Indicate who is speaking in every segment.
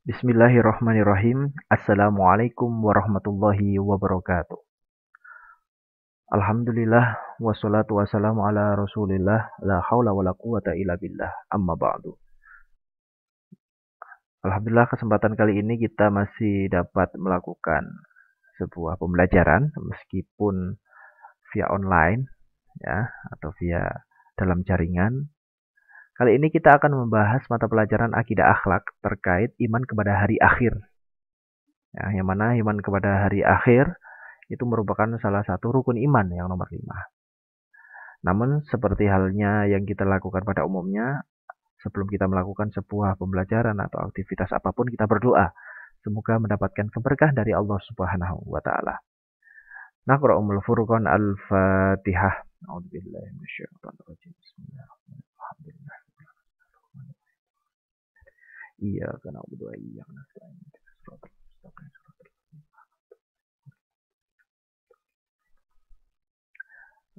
Speaker 1: Bismillahirrahmanirrahim. Assalamualaikum warahmatullahi wabarakatuh. Alhamdulillah wassalatu wassalamu ala Rasulillah la haula wala quwata illa billah. Amma ba'du. Alhamdulillah kesempatan kali ini kita masih dapat melakukan sebuah pembelajaran meskipun via online ya atau via dalam jaringan. Kali ini kita akan membahas mata pelajaran akidah akhlak terkait iman kepada hari akhir. Ya, yang mana iman kepada hari akhir itu merupakan salah satu rukun iman yang nomor 5. Namun seperti halnya yang kita lakukan pada umumnya, sebelum kita melakukan sebuah pembelajaran atau aktivitas apapun kita berdoa. Semoga mendapatkan keberkah dari Allah Subhanahu wa taala. Naqra'ul Furqan Al-Fatihah. A'udzubillahi minasyaitonir Bismillahirrahmanirrahim. Iyyaka na'budu wa iyyaka nasta'in.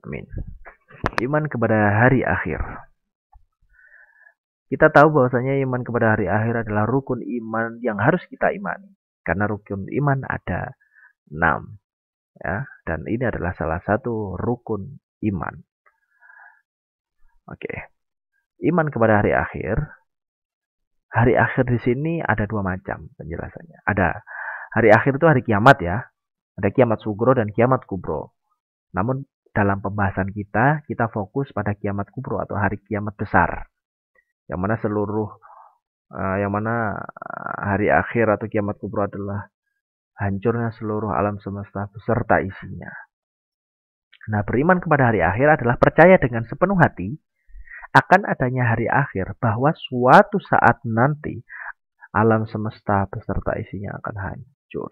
Speaker 1: Amin. Iman kepada hari akhir. Kita tahu bahwasanya iman kepada hari akhir adalah rukun iman yang harus kita imani. Karena rukun iman ada 6. Ya, dan ini adalah salah satu rukun iman. Oke. Iman kepada hari akhir. Hari akhir di sini ada 2 macam penjelasannya. Ada hari akhir itu hari kiamat ya. Ada kiamat sugro dan kiamat kubro. Namun dalam pembahasan kita fokus pada kiamat kubro atau hari kiamat besar. Yang mana hari akhir atau kiamat kubro adalah hancurnya seluruh alam semesta beserta isinya. Nah, beriman kepada hari akhir adalah percaya dengan sepenuh hati akan adanya hari akhir, bahwa suatu saat nanti alam semesta beserta isinya akan hancur.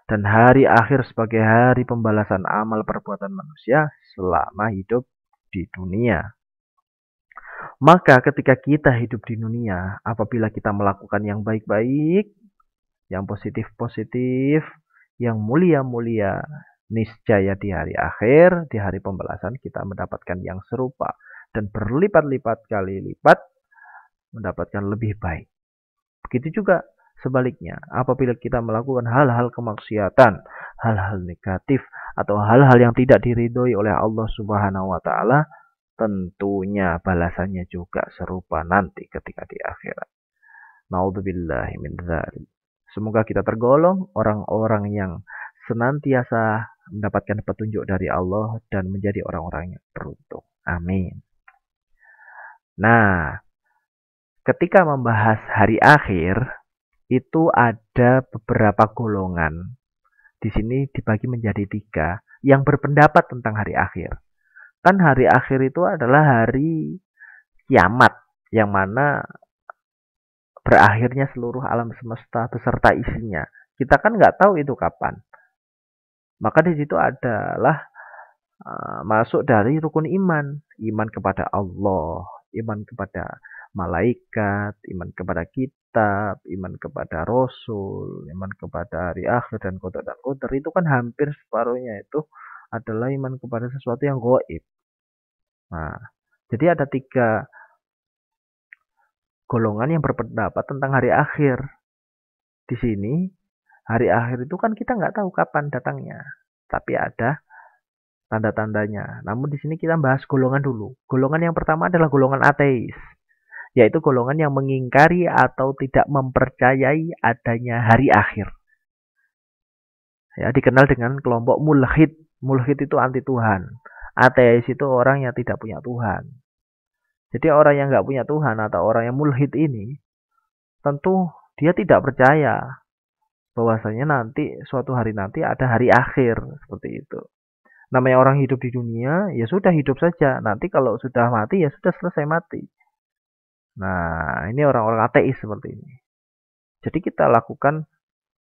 Speaker 1: Dan hari akhir sebagai hari pembalasan amal perbuatan manusia selama hidup di dunia. Maka ketika kita hidup di dunia, apabila kita melakukan yang baik-baik, yang positif-positif, yang mulia-mulia, niscaya di hari akhir, di hari pembalasan kita mendapatkan yang serupa dan berlipat-lipat kali lipat mendapatkan lebih baik. Begitu juga sebaliknya, apabila kita melakukan hal-hal kemaksiatan, hal-hal negatif, atau hal-hal yang tidak diridhoi oleh Allah Subhanahu wa taala, tentunya balasannya juga serupa nanti ketika di akhirat. Naudzubillahi min dzalik. Semoga kita tergolong orang-orang yang senantiasa mendapatkan petunjuk dari Allah dan menjadi orang-orang yang beruntung. Amin. Nah, ketika membahas hari akhir, itu ada beberapa golongan. Di sini dibagi menjadi 3 yang berpendapat tentang hari akhir. Kan hari akhir itu adalah hari kiamat, yang mana berakhirnya seluruh alam semesta beserta isinya. Kita kan nggak tahu itu kapan. Maka di situ adalah masuk dari rukun iman. Iman kepada Allah, iman kepada malaikat, iman kepada kitab, iman kepada rasul, iman kepada hari akhir dan qadar itu kan hampir separuhnya itu adalah iman kepada sesuatu yang gaib. Nah, jadi ada 3 golongan yang berpendapat tentang hari akhir. Di sini, hari akhir itu kan kita nggak tahu kapan datangnya, tapi ada tanda-tandanya. Namun di sini kita bahas golongan dulu. Golongan yang pertama adalah golongan ateis, yaitu golongan yang mengingkari atau tidak mempercayai adanya hari akhir. Ya, dikenal dengan kelompok mulhid. Mulhid itu anti Tuhan. Ateis itu orang yang tidak punya Tuhan. Jadi orang yang nggak punya Tuhan atau orang yang mulhid ini, tentu dia tidak percaya bahwasanya nanti suatu hari nanti ada hari akhir seperti itu. Namanya orang hidup di dunia, ya sudah hidup saja. Nanti kalau sudah mati, ya sudah selesai mati. Nah, ini orang-orang ateis seperti ini. Jadi kita lakukan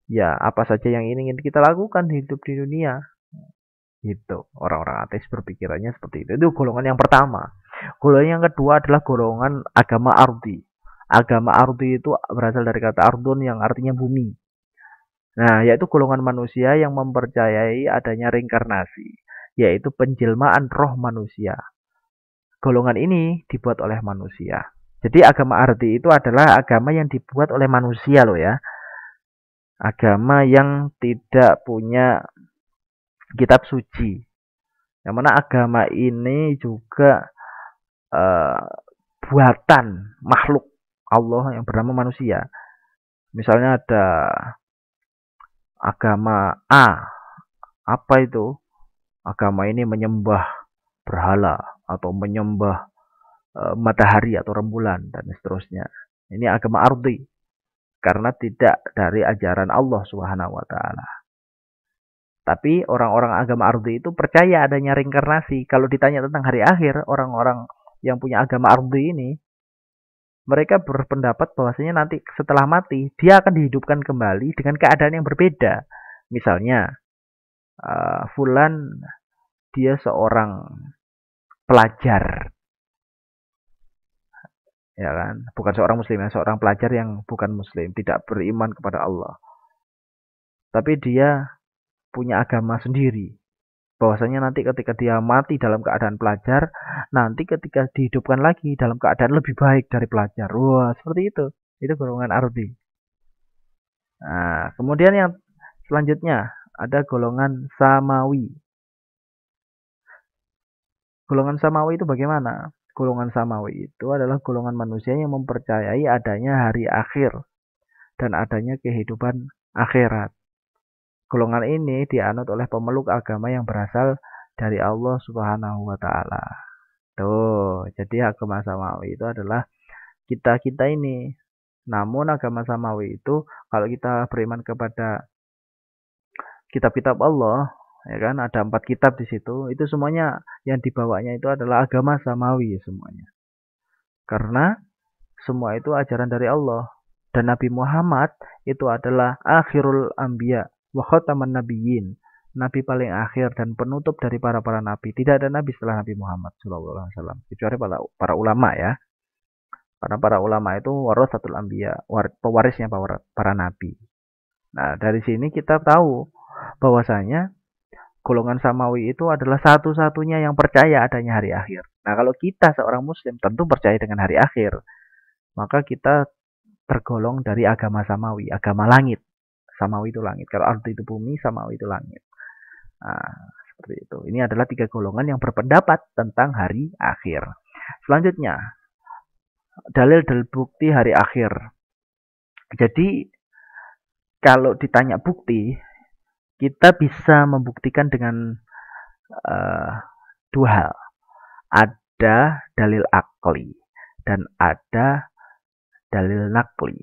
Speaker 1: ya apa saja yang ingin kita lakukan hidup di dunia. Gitu. Orang-orang ateis berpikirannya seperti itu. Itu golongan yang pertama. Golongan yang kedua adalah golongan agama ardi. Agama ardi itu berasal dari kata ardun yang artinya bumi. Nah, yaitu golongan manusia yang mempercayai adanya reinkarnasi, yaitu penjelmaan roh manusia. Golongan ini dibuat oleh manusia. Jadi agama ardi itu adalah agama yang dibuat oleh manusia loh ya. Agama yang tidak punya kitab suci. Yang mana agama ini juga eh, buatan makhluk Allah yang bernama manusia. Misalnya ada agama A, apa itu? Agama ini menyembah berhala atau menyembah matahari atau rembulan dan seterusnya. Ini agama ardi karena tidak dari ajaran Allah Subhanahu wa taala. Tapi orang-orang agama ardi itu percaya adanya reinkarnasi. Kalau ditanya tentang hari akhir, orang-orang yang punya agama ardi ini, mereka berpendapat bahwasanya nanti setelah mati, dia akan dihidupkan kembali dengan keadaan yang berbeda. Misalnya, Fulan dia seorang pelajar, ya kan? Bukan seorang muslim, ya, seorang pelajar yang bukan muslim, tidak beriman kepada Allah. Tapi dia punya agama sendiri. Bahwasanya nanti ketika dia mati dalam keadaan pelajar, nanti ketika dihidupkan lagi dalam keadaan lebih baik dari pelajar. Wah, seperti itu. Itu golongan ardi. Nah, kemudian yang selanjutnya ada golongan samawi. Golongan samawi itu bagaimana? Golongan samawi itu adalah golongan manusia yang mempercayai adanya hari akhir dan adanya kehidupan akhirat. Golongan ini dianut oleh pemeluk agama yang berasal dari Allah Subhanahu wa taala. Tuh, jadi agama samawi itu adalah kita-kita ini. Namun agama samawi itu kalau kita beriman kepada kitab-kitab Allah, ya kan, ada 4 kitab di situ, itu semuanya yang dibawanya itu adalah agama samawi semuanya. Karena semua itu ajaran dari Allah dan Nabi Muhammad itu adalah akhirul anbiya wa khataman nabiyyin. Nabi paling akhir dan penutup dari para nabi. Tidak ada nabi setelah Nabi Muhammad SAW. Kecuali para ulama ya. Karena para ulama itu warasatul anbiya, pewarisnya para nabi. Nah, dari sini kita tahu bahwasanya golongan samawi itu adalah satu-satunya yang percaya adanya hari akhir. Nah, kalau kita seorang muslim tentu percaya dengan hari akhir. Maka kita tergolong dari agama samawi, agama langit. Samawi itu langit. Kalau arti itu bumi, samawi itu langit. Nah, seperti itu. Ini adalah 3 golongan yang berpendapat tentang hari akhir. Selanjutnya, dalil-dalil bukti hari akhir. Jadi, kalau ditanya bukti, kita bisa membuktikan dengan uh, 2 hal. Ada dalil akli dan ada dalil nakli.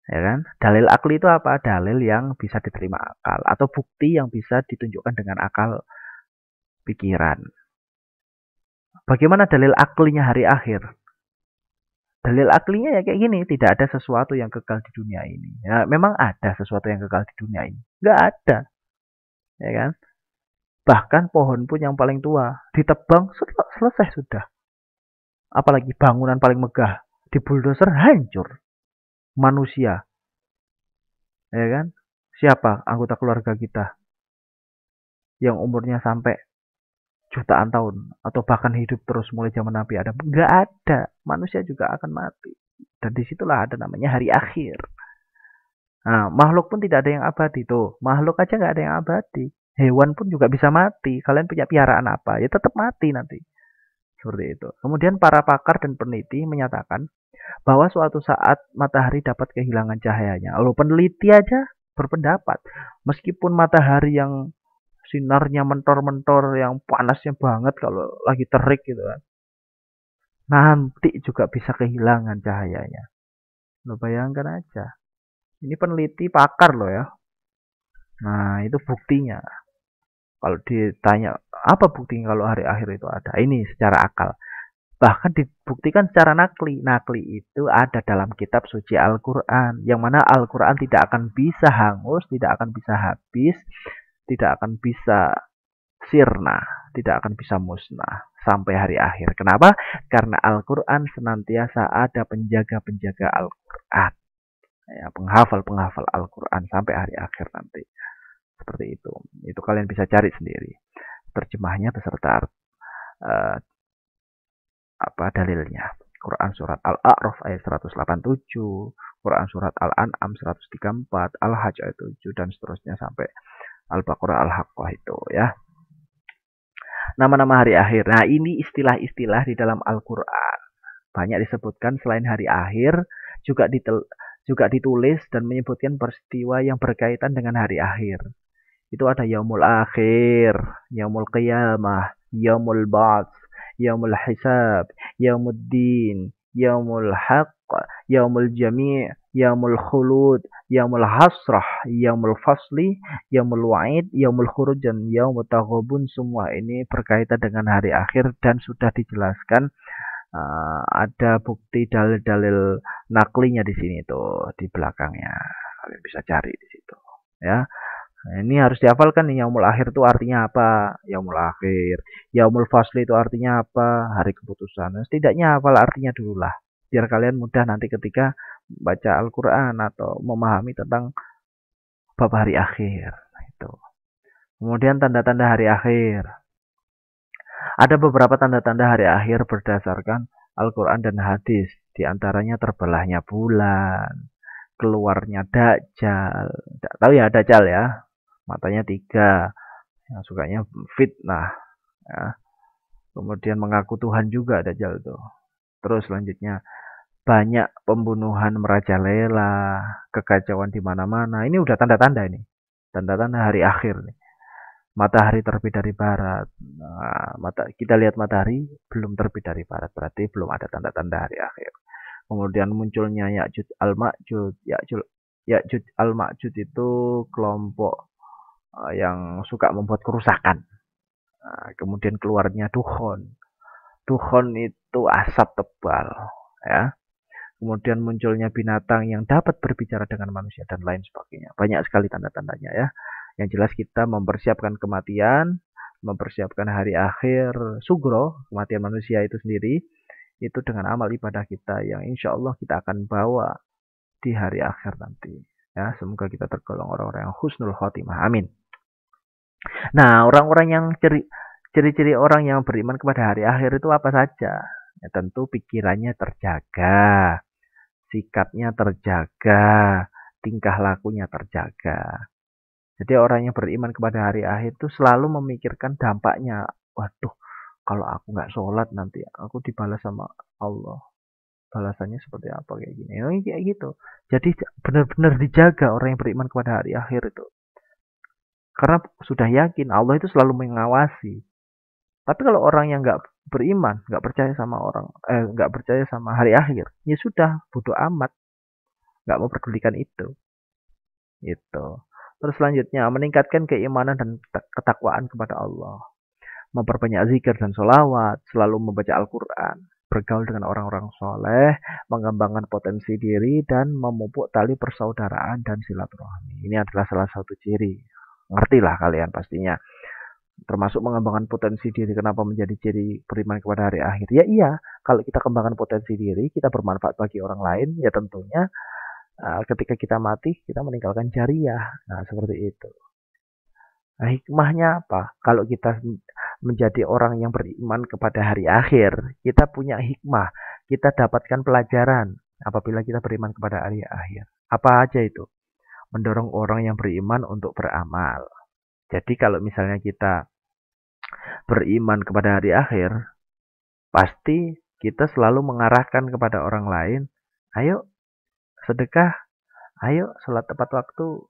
Speaker 1: Ya kan? Dalil akli itu apa? Dalil yang bisa diterima akal atau bukti yang bisa ditunjukkan dengan akal pikiran. Bagaimana dalil aklinya hari akhir? Dalil aklinya ya kayak gini, tidak ada sesuatu yang kekal di dunia ini. Ya, memang ada sesuatu yang kekal di dunia ini. Enggak ada. Ya kan? Bahkan pohon pun yang paling tua ditebang selesai sudah. Apalagi bangunan paling megah di bulldozer hancur. Manusia, ya kan? Siapa anggota keluarga kita yang umurnya sampai jutaan tahun atau bahkan hidup terus mulai zaman Nabi Adam? Nggak ada. Manusia juga akan mati. Dan disitulah ada namanya hari akhir. Nah, makhluk pun tidak ada yang abadi tuh. Makhluk aja nggak ada yang abadi. Hewan pun juga bisa mati. Kalian punya piaraan apa? Ya tetap mati nanti. Seperti itu. Kemudian para pakar dan peneliti menyatakan bahwa suatu saat matahari dapat kehilangan cahayanya. Lalu peneliti aja berpendapat, meskipun matahari yang sinarnya mentor-mentor, yang panasnya banget kalau lagi terik gitu kan, nanti juga bisa kehilangan cahayanya. Lo bayangkan aja. Ini peneliti pakar loh ya. Nah, itu buktinya. Kalau ditanya, apa buktinya kalau hari akhir itu ada? Ini secara akal. Bahkan dibuktikan secara nakli. Nakli itu ada dalam kitab suci Al-Quran. Yang mana Al-Quran tidak akan bisa hangus, tidak akan bisa habis, tidak akan bisa sirna, tidak akan bisa musnah sampai hari akhir. Kenapa? Karena Al-Quran senantiasa ada penjaga-penjaga Al-Quran. Ya, penghafal-penghafal Al-Quran sampai hari akhir nanti. Seperti itu. Itu kalian bisa cari sendiri. Terjemahnya beserta dalilnya. Quran surat Al-A'raf ayat 187, Quran surat Al-An'am 134, Al-Hajj ayat 7 dan seterusnya sampai Al-Baqarah Al-Haqqah itu ya. Nama-nama hari akhir. Nah, ini istilah-istilah di dalam Al-Qur'an. Banyak disebutkan selain hari akhir juga ditulis dan menyebutkan peristiwa yang berkaitan dengan hari akhir. Itu ada yaumul akhir, yaumul qiyamah, yaumul ba'ts, yaumul hisab, yaumuddin, yaumul haqq, yaumul jami', yaumul khulud, yaumul hasrah, yaumul fasli, yaumul wa'id, yaumul khuruj dan yaumul taghabun. Semua ini berkaitan dengan hari akhir dan sudah dijelaskan. Ada bukti dalil-dalil naklinya di sini tuh di belakangnya. Kalian bisa cari di situ ya. Nah, ini harus dihafalkan nih, yaumul akhir itu artinya apa? Yaumul akhir. Yaumul fasli itu artinya apa? Hari keputusan. Nah, setidaknya hafal artinya dulu lah. Biar kalian mudah nanti ketika baca Al-Quran atau memahami tentang bab hari akhir. Nah, itu. Kemudian tanda-tanda hari akhir. Ada beberapa tanda-tanda hari akhir berdasarkan Al-Quran dan hadis. Di antaranya terbelahnya bulan, keluarnya Dajjal. Tidak tahu ya Dajjal ya. Matanya 3, yang sukanya fitnah. Ya. Kemudian mengaku Tuhan juga Dajjal tuh. Terus selanjutnya banyak pembunuhan merajalela, kekacauan di mana-mana. Ini udah tanda-tanda ini. Tanda-tanda hari akhir nih. Matahari terbit dari barat. Nah, kita lihat matahari belum terbit dari barat, berarti belum ada tanda-tanda hari akhir. Kemudian munculnya Ya'juj al-Ma'juj. Ya'juj al-Ma'juj itu kelompok yang suka membuat kerusakan. Nah, kemudian keluarnya dukhon. Dukhon itu asap tebal, ya. Kemudian munculnya binatang yang dapat berbicara dengan manusia dan lain sebagainya. Banyak sekali tanda-tandanya ya. Yang jelas kita mempersiapkan kematian, mempersiapkan hari akhir sugro, kematian manusia itu sendiri, itu dengan amal ibadah kita yang insya Allah kita akan bawa di hari akhir nanti. Ya, semoga kita tergolong orang-orang yang husnul khotimah. Amin. Nah, orang-orang yang ciri-ciri orang yang beriman kepada hari akhir itu apa saja? Ya, tentu pikirannya terjaga, sikapnya terjaga, tingkah lakunya terjaga. Jadi orang yang beriman kepada hari akhir itu selalu memikirkan dampaknya. Waduh, kalau aku nggak sholat nanti aku dibalas sama Allah. Balasannya seperti apa kayak gini. Ya, kayak gitu. Jadi benar-benar dijaga orang yang beriman kepada hari akhir itu. Karena sudah yakin Allah itu selalu mengawasi. Tapi kalau orang yang nggak beriman, nggak percaya sama nggak percaya sama hari akhir, ya sudah bodoh amat, nggak mau pedulikan itu. Itu. Terus selanjutnya meningkatkan keimanan dan ketakwaan kepada Allah, memperbanyak zikir dan sholawat, selalu membaca Al-Quran, bergaul dengan orang-orang soleh, mengembangkan potensi diri dan memupuk tali persaudaraan dan silaturahmi. Ini adalah salah satu ciri. Ngertilah kalian pastinya. Termasuk mengembangkan potensi diri. Kenapa menjadi ciri beriman kepada hari akhir? Ya iya, kalau kita kembangkan potensi diri, kita bermanfaat bagi orang lain, ya tentunya ketika kita mati, kita meninggalkan jariah. Nah, seperti itu. Nah, hikmahnya apa? Kalau kita menjadi orang yang beriman kepada hari akhir, kita punya hikmah. Kita dapatkan pelajaran apabila kita beriman kepada hari akhir. Apa aja itu? Mendorong orang yang beriman untuk beramal. Jadi kalau misalnya kita beriman kepada hari akhir, pasti kita selalu mengarahkan kepada orang lain, ayo sedekah, ayo sholat tepat waktu,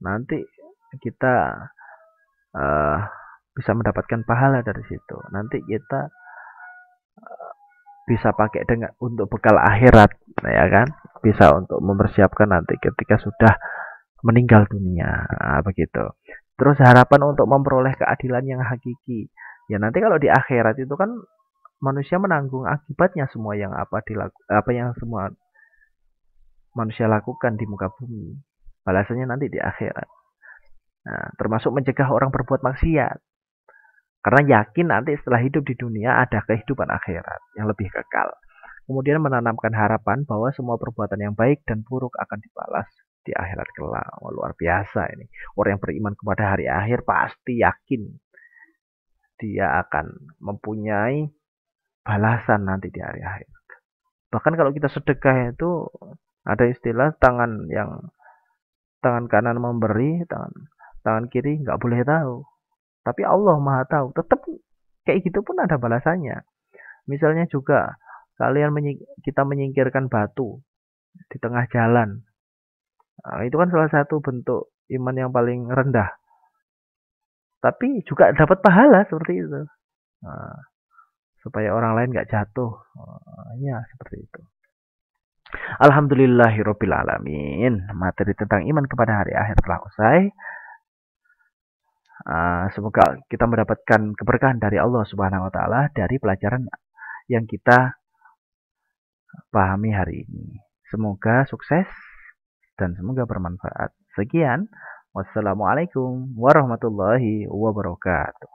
Speaker 1: nanti kita bisa mendapatkan pahala dari situ. Nanti kita bisa pakai untuk bekal akhirat, ya kan? Bisa untuk mempersiapkan nanti ketika sudah meninggal dunia, begitu. Terus harapan untuk memperoleh keadilan yang hakiki. Ya nanti kalau di akhirat itu kan manusia menanggung akibatnya semua yang apa yang semua manusia lakukan di muka bumi. Balasannya nanti di akhirat. Nah, termasuk mencegah orang berbuat maksiat. Karena yakin nanti setelah hidup di dunia ada kehidupan akhirat yang lebih kekal. Kemudian menanamkan harapan bahwa semua perbuatan yang baik dan buruk akan dibalas di akhirat kelak. Oh, luar biasa ini. Orang yang beriman kepada hari akhir pasti yakin dia akan mempunyai balasan nanti di hari akhir. Bahkan kalau kita sedekah itu ada istilah tangan kanan memberi, tangan tangan kiri nggak boleh tahu. Tapi Allah Maha tahu. Tetap kayak gitu pun ada balasannya. Misalnya juga kita menyingkirkan batu di tengah jalan. Nah, itu kan salah satu bentuk iman yang paling rendah. Tapi juga dapat pahala seperti itu. Nah, supaya orang lain nggak jatuh. Ya, seperti itu. Alhamdulillahirobbilalamin. Materi tentang iman kepada hari akhir telah usai. Semoga kita mendapatkan keberkahan dari Allah Subhanahu Wa Taala dari pelajaran yang kita pahami hari ini. Semoga sukses dan semoga bermanfaat. Sekian. Wassalamualaikum warahmatullahi wabarakatuh.